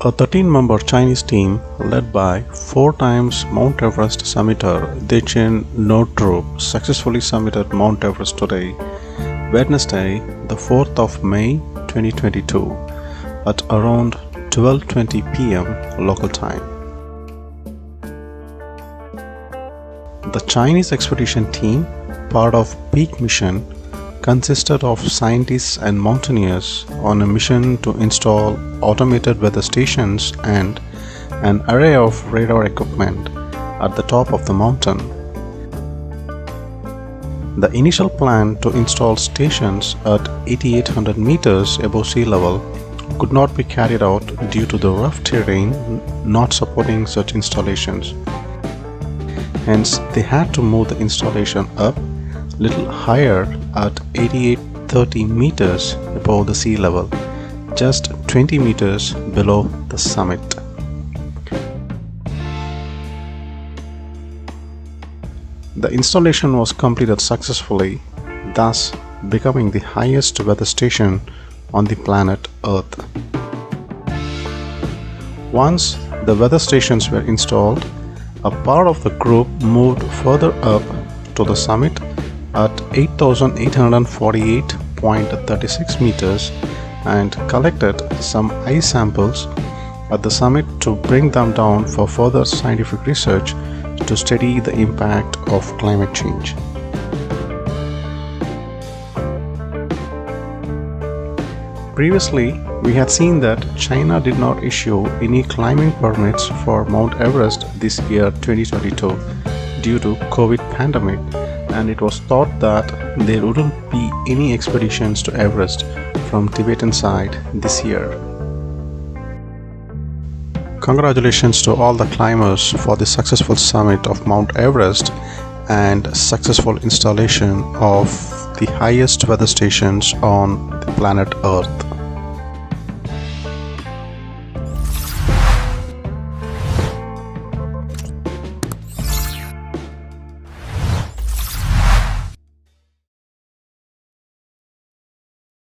A 13-member Chinese team led by 4 times Mount Everest summiter Dechen Nodrup successfully summited Mount Everest today, Wednesday, the 4th of May 2022, at around 12:20 p.m. local time. The Chinese expedition team, part of Peak mission, consisted of scientists and mountaineers on a mission to install automated weather stations and an array of radar equipment at the top of the mountain. The initial plan to install stations at 8,800 meters above sea level could not be carried out due to the rough terrain not supporting such installations. Hence, they had to move the installation up little higher at 8,830 meters above the sea level, just 20 meters below the summit. The installation was completed successfully, thus becoming the highest weather station on the planet Earth. Once the weather stations were installed, a part of the group moved further up to the summit at 8,848.36 meters and collected some ice samples at the summit to bring them down for further scientific research to study the impact of climate change. Previously, we had seen that China did not issue any climbing permits for Mount Everest this year 2022 due to COVID pandemic, and it was thought that there wouldn't be any expeditions to Everest from Tibetan side this year. Congratulations to all the climbers for the successful summit of Mount Everest and successful installation of the highest weather stations on the planet Earth.